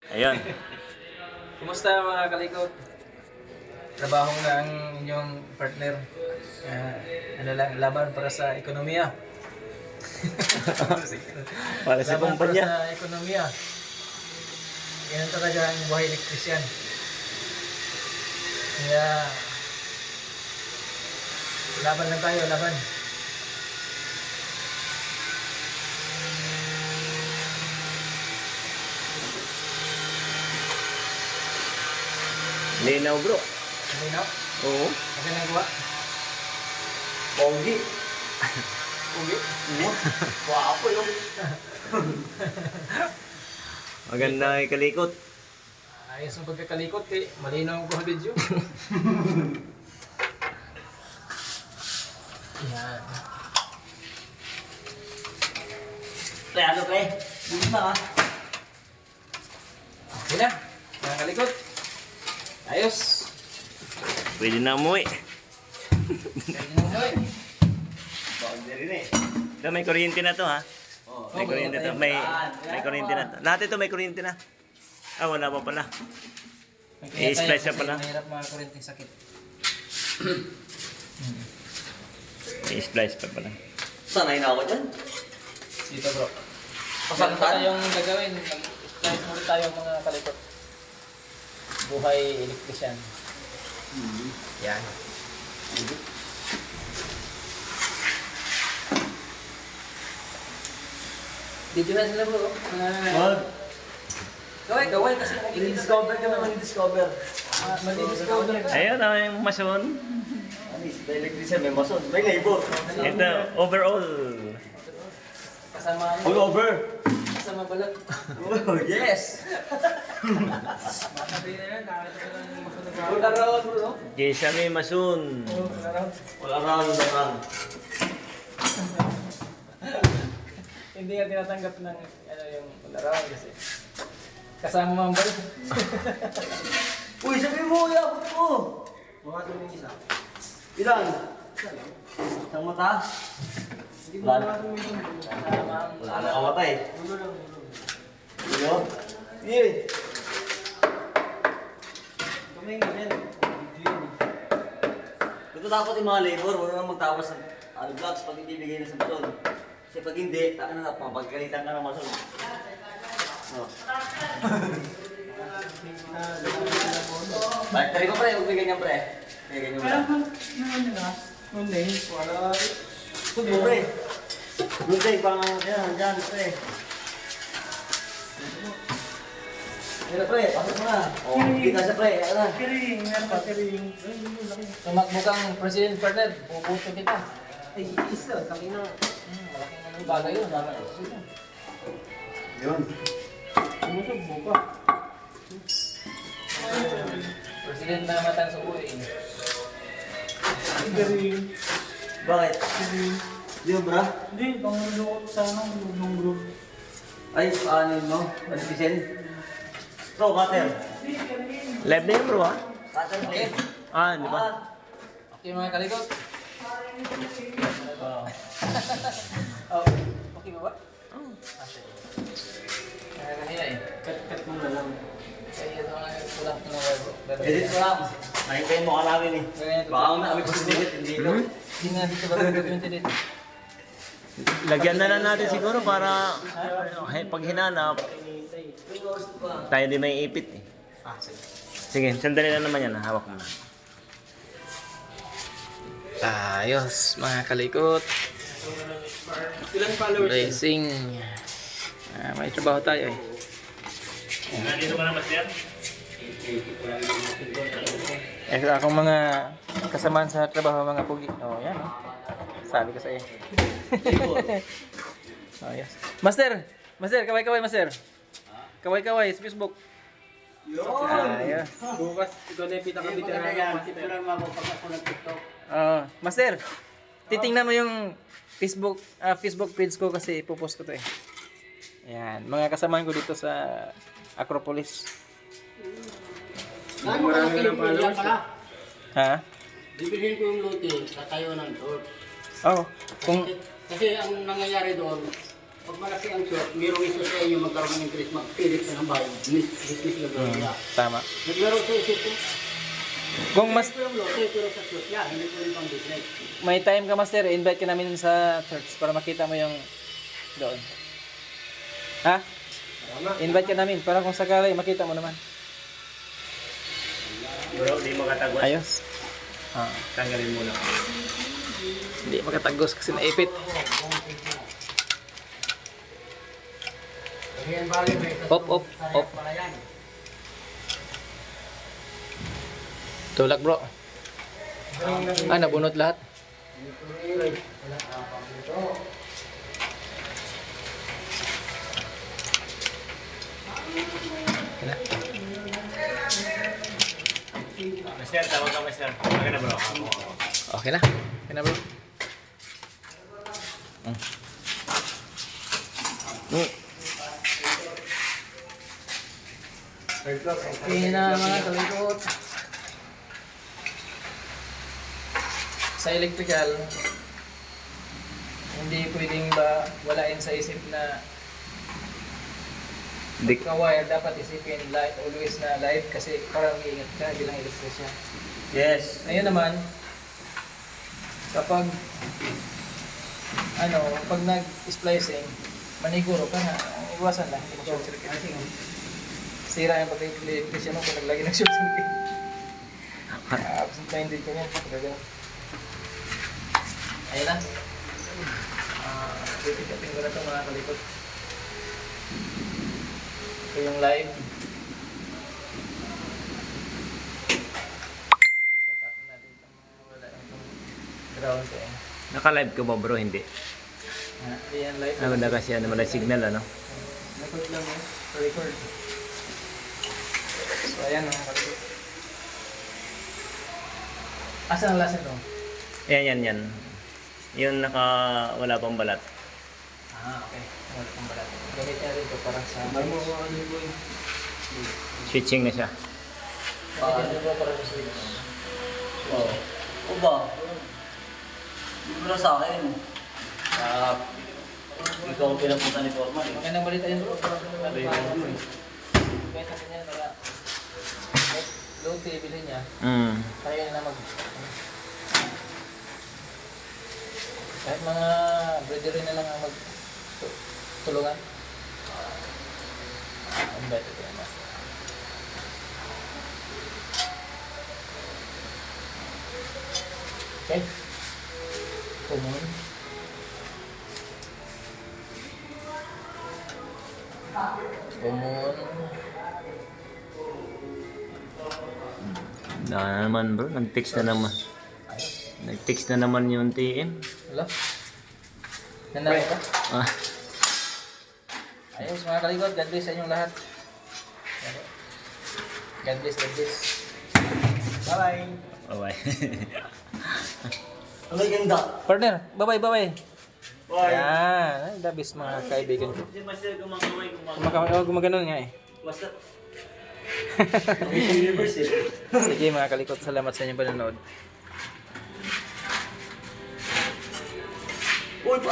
Ayun. Kumusta mga kalikot? Trabaho na ang inyong partner. Ano lang, laban para sa ekonomiya. Para sa Laban para kumpanya. sa ekonomiya. Yan talaga ang buhay elektrisyan. Kaya, laban lang tayo, laban. Linaw bro. Ano na? Oo. Kasi nagawa? Pogi. Ugi? Wapo yung... Maganda ay kalikot. Ayos ang pagkakalikot eh. Malinaw ang video. Yan. Pre, ano pre? Dito na ka. Okay na. Mga kalikot. Ayos. Pwede na umuwi. Pwede na umuwi. Boundary na eh. Ito may kuryente na to ha. Oo. May kuryente to. May kuryente na to. Lahat ito may kuryente na. Ah, wala pa pala. I-splice na pala. Mahirap mga kuryenteng sakit. I-splice pa pala. Sanay na ako dyan. Dito bro. Pasan Ano tayong gagawin? Splice muna tayo mga kalikot. Buhay elektrisyan. Yan. Dito na sila bro. Wag. Gawin kasi I-discover ka naman i-discover. Madi-discover ka. Ayun na yung mason. Ano is, the electrician may mason. May labor. Ito, overall. Kasama All over. kasama balat. Oh, yes. Matabi na yan. Nakakita ko lang yung masunod. All around bro. Kesa may mason. All around. All around, all around. Hindi nga tinatanggap ng ano yung all around kasi kasama mo ang balat. Uy, sabi mo, iabot ko. Baka tumingin isa. Ilan? Isang mata? Hindi mo Wala. baka tumingin. Kasama ang Wala na kamatay. ulo lang. Ano? Yeah. Tumingin din. Ito dapat yung mga labor, wala nang magtawas ng blocks pag hindi bigay na sa mason. Kasi pag hindi, ano na, papagkalitan ka ng mason. Oh. Battery ko pre, huwag may ganyan pre. May ganyan pre. Wala. Huwag mo pre. Good day, pang yan, dyan pre. Yan na pre, pasok mo na. Oh, kita siya pre, yan na. Kiring, meron pa kiring. Tumakbo kang president partner, puputo kita. Ay, isa, tangina. Malaking bagay yun. Yun. Sumusog mo pa. President na matang sa buhay. Kiring. Bakit? Di ba bra? Hindi, pangulong sana ng group. Ay, paano yun no? Panipisin? Bro, cutter. Live na yun bro ha. Cutter plate. Ah, di ba? Okay mga kalikot? Oh. Oh, okay ba ba? Oh. Kaya eh. Cut mo na lang. Kaya ito nga kulang ko ng web. Edit ko lang. Nakikain mo ka namin eh. Baka ako na kami positivit, hindi ko. Hindi nga dito ba gagawin dito? Lagyan na lang natin siguro para pag hinanap, tayo din may ipit eh. Ah, sige. Sige, sandali na naman yan. Hawak mo na. Ayos, mga kalikot. Ilang followers? Blessing. May trabaho tayo eh. Nandito ka na ba siya? Akong mga kasamaan sa trabaho, mga pugi. Oh, yan oh. Sabi ko sa iyo. Oh, yes. Master! Master, kaway-kaway, master. Kaway-kaway sa Facebook. Yun! Ayos. Bukas, ikaw na yung pinaka-bitter na Yan, master. picturean mo ako pag ako nag-tiktok. Master, titingnan mo yung Facebook page ko kasi ipopost ko to eh. Ayan, mga kasamaan ko dito sa Acropolis. Marami ng followers. Ha? Bibilhin ko yung lote, tatayo ng door. Oh, kung Kasi ang nangyayari doon, Pag malaki ang short, mayroong isa sa inyo magkaroon ng interest, magpilit ka ng bayan. Business lang nila. Tama. Naglaro sa isip ko. Kung mas Ito yung lote, pero sa short yan, hindi ko rin pang business. may time ka, master, invite ka namin sa church para makita mo yung doon. Ha? Invite ka namin para kung sakali makita mo naman. Bro, di makatagos. Ayos. Ah, Tanggalin muna. hindi makatagos kasi naipit. Op, op, op. Tulak bro. Ah, nabunot lahat. Mister, tawag ka, mister. Okay na, bro. Okay na. Okay na bro. Okay na mga kalikot. Sa electrical, hindi pwedeng ba walain sa isip na pagka-wire dapat isipin light, always na light kasi para mag-iingat ka bilang electrician. Yes. Ngayon naman, kapag pag nag-splicing, maniguro ka na, iwasan lang, hindi mo short circuit. Sira yung pag-electrician mo kung naglagi ng short circuit. Absent-minded ka yan, gagawin. Ayun na. Pipikapin ko na ito mga kalikot. Ito yung live. Tatapin natin itong wala itong ground ko eh. Naka-live ka ba, bro? Hindi. Ayan live. Ano na kasi, ano na signal, ano? Record lang eh. Record. So ayan mga kalikot. Asan ang laser to? Yan. Yung wala pang balat. Okay. Wala pang balat. Gamit niya rin ito para sa... Switching na siya. Gamit niya rin ito para sa switch. Oo. O ba? Hindi mo na sa akin. Ikaw ang pinapunta ni Forman. Okay nang balita yun bro. Kaya natin yan para... Low bilhin niya. Kaya na kahit mga breeder na lang ang tulungan. Ang better ko naman. Okay. Common. Na naman, bro. Nag-text na naman. Nag-text na naman yung TM. Hello? Nanalo ka? Ah. Ayos mga kaligod, God bless sa inyong lahat. God bless, God bless. Bye-bye. Bye-bye. Ang ganda. Partner, bye-bye, bye-bye. Bye. Yan, the best mga kaibigan ko. Si Master gumagaway. Gumaganon nga eh. Master. Universe eh. Sige mga kalikot, salamat sa inyong panonood. Uy,